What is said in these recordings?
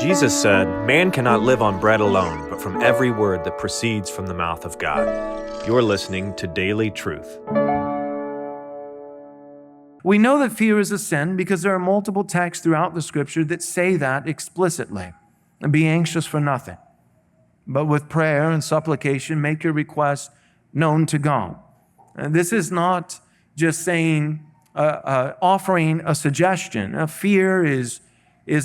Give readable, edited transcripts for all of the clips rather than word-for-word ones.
Jesus said, "Man cannot live on bread alone, but from every word that proceeds from the mouth of God." You're listening to Daily Truth. We know that fear is a sin because there are multiple texts throughout the Scripture that say that explicitly. Be anxious for nothing, but with prayer and supplication, make your requests known to God. And this is not just saying, offering a suggestion. Fear is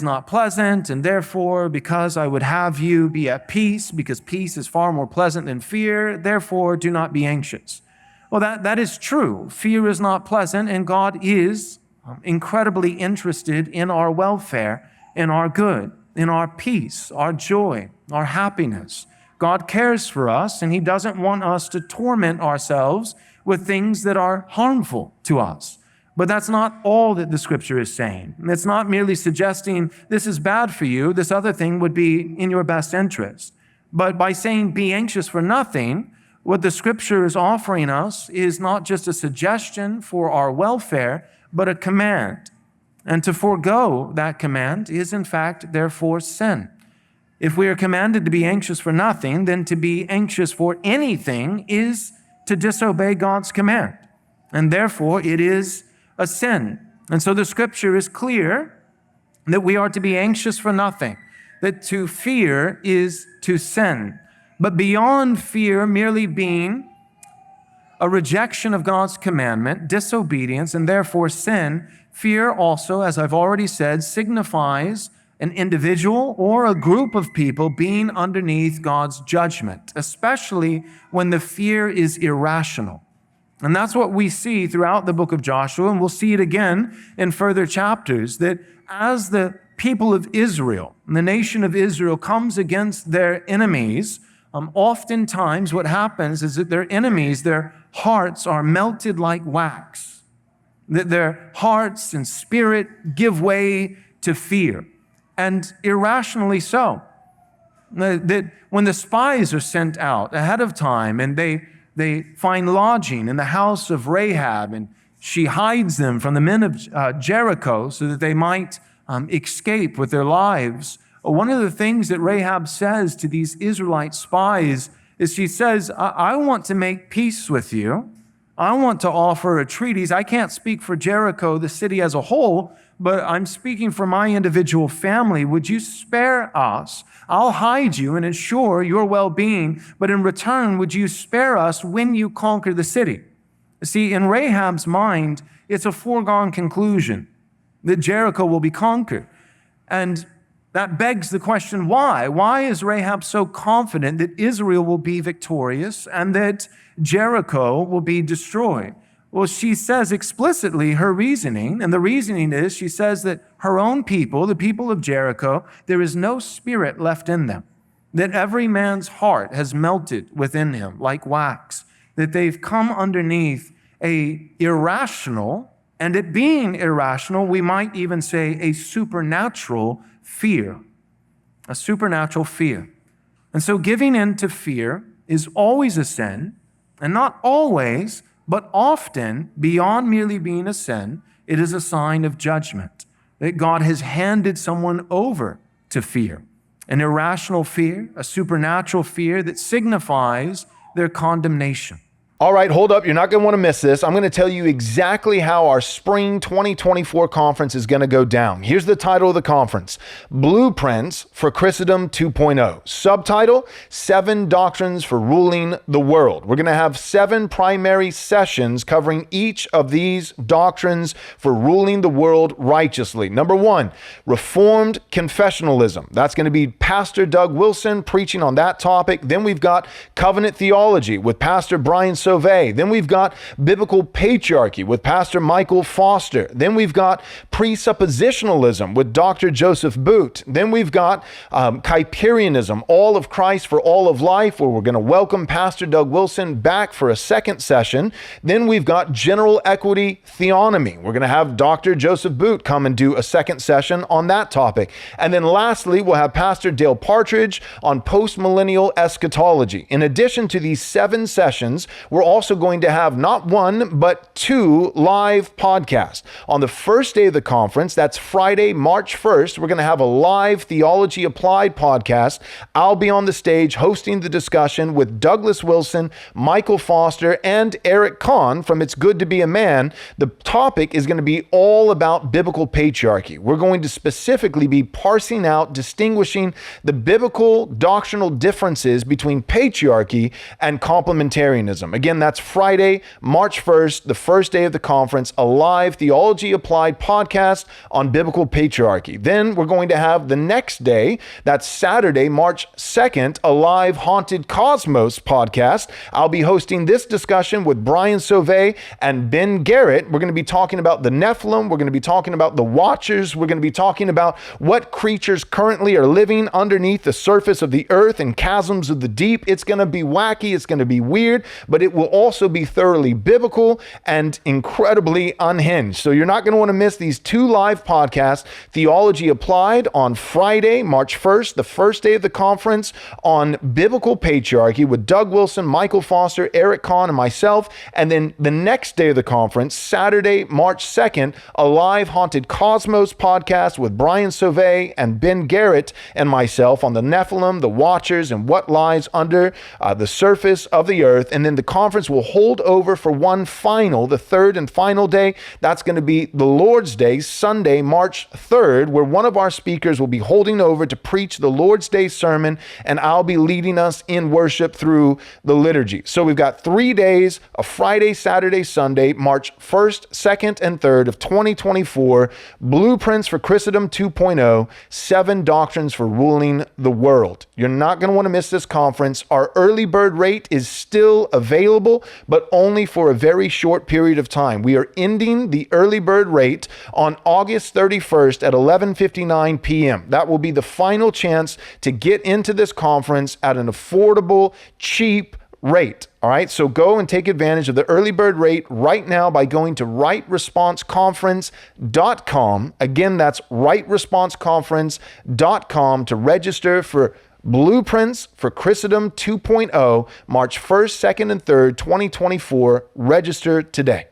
not pleasant, and therefore, because I would have you be at peace, because peace is far more pleasant than fear, therefore do not be anxious. Well, that is true. Fear is not pleasant, and God is incredibly interested in our welfare, in our good, in our peace, our joy, our happiness. God cares for us, and He doesn't want us to torment ourselves with things that are harmful to us. But that's not all that the Scripture is saying. It's not merely suggesting this is bad for you, this other thing would be in your best interest. But by saying be anxious for nothing, what the Scripture is offering us is not just a suggestion for our welfare, but a command. And to forego that command is in fact therefore sin. If we are commanded to be anxious for nothing, then to be anxious for anything is to disobey God's command. And therefore it is a sin. And so the Scripture is clear that we are to be anxious for nothing, that to fear is to sin. But beyond fear merely being a rejection of God's commandment, disobedience, and therefore sin, fear also, as I've already said, signifies an individual or a group of people being underneath God's judgment, especially when the fear is irrational. And that's what we see throughout the book of Joshua, and we'll see it again in further chapters, that as the people of Israel, the nation of Israel comes against their enemies, oftentimes what happens is that their enemies, their hearts are melted like wax, that their hearts and spirit give way to fear, and irrationally so. That when the spies are sent out ahead of time and they find lodging in the house of Rahab, and she hides them from the men of Jericho so that they might escape with their lives. One of the things that Rahab says to these Israelite spies is she says, I want to make peace with you. I want to offer a treaty. I can't speak for Jericho, the city as a whole, but I'm speaking for my individual family. Would you spare us? I'll hide you and ensure your well-being, but in return, would you spare us when you conquer the city? See, in Rahab's mind, it's a foregone conclusion that Jericho will be conquered. And that begs the question, why? Why is Rahab so confident that Israel will be victorious and that Jericho will be destroyed? Well, she says explicitly her reasoning, and the reasoning is she says that her own people, the people of Jericho, there is no spirit left in them, that every man's heart has melted within him like wax, that they've come underneath a irrational, and it being irrational, we might even say a supernatural fear, a supernatural fear. And so giving in to fear is always a sin, and not always, but often, beyond merely being a sin, it is a sign of judgment, that God has handed someone over to fear, an irrational fear, a supernatural fear that signifies their condemnation. All right, hold up. You're not going to want to miss this. I'm going to tell you exactly how our spring 2024 conference is going to go down. Here's the title of the conference: Blueprints for Christendom 2.0. Subtitle: 7 Doctrines for Ruling the World. We're going to have 7 primary sessions covering each of these doctrines for ruling the world righteously. Number 1, Reformed Confessionalism. That's going to be Pastor Doug Wilson preaching on that topic. Then we've got Covenant Theology with Pastor Brian Sauvé. Then we've got Biblical Patriarchy with Pastor Michael Foster. Then we've got Presuppositionalism with Dr. Joseph Boot. Then we've got Kuyperianism, All of Christ for All of Life, where we're going to welcome Pastor Doug Wilson back for a second session. Then we've got General Equity Theonomy. We're going to have Dr. Joseph Boot come and do a second session on that topic. And then lastly, we'll have Pastor Dale Partridge on postmillennial eschatology. In addition to these 7 sessions, we're we're also going to have not one, but 2 live podcasts. On the first day of the conference, that's Friday, March 1st, we're going to have a live Theology Applied podcast. I'll be on the stage hosting the discussion with Douglas Wilson, Michael Foster, and Eric Kahn from It's Good to Be a Man. The topic is going to be all about biblical patriarchy. We're going to specifically be parsing out, distinguishing the biblical doctrinal differences between patriarchy and complementarianism. Again, that's Friday, March 1st, the first day of the conference, a live Theology Applied podcast on biblical patriarchy. Then we're going to have the next day, that's Saturday, March 2nd, a live Haunted Cosmos podcast. I'll be hosting this discussion with Brian Sauvé and Ben Garrett. We're going to be talking about the Nephilim. We're going to be talking about the Watchers. We're going to be talking about what creatures currently are living underneath the surface of the earth and chasms of the deep. It's going to be wacky. It's going to be weird, but it will also be thoroughly biblical and incredibly unhinged. So you're not going to want to miss these 2 live podcasts. Theology Applied on Friday, March 1st, the first day of the conference on biblical patriarchy with Doug Wilson, Michael Foster, Eric Kahn, and myself. And then the next day of the conference, Saturday, March 2nd, a live Haunted Cosmos podcast with Brian Sauvé and Ben Garrett and myself on the Nephilim, the Watchers, and what lies under the surface of the earth. And then the conference will hold over for one final, the third and final day. That's going to be the Lord's Day, Sunday, March 3rd, where one of our speakers will be holding over to preach the Lord's Day sermon, and I'll be leading us in worship through the liturgy. So we've got 3 days, a Friday, Saturday, Sunday, March 1st, 2nd, and 3rd of 2024, Blueprints for Christendom 2.0, 7 Doctrines for Ruling the World. You're not going to want to miss this conference. Our early bird rate is still available, but only for a very short period of time. We are ending the early bird rate on August 31st at 11:59 p.m. That will be the final chance to get into this conference at an affordable, cheap rate. All right, so go and take advantage of the early bird rate right now by going to rightresponseconference.com. Again, that's rightresponseconference.com to register for Blueprints for Christendom 2.0, March 1st, 2nd, and 3rd, 2024. Register today.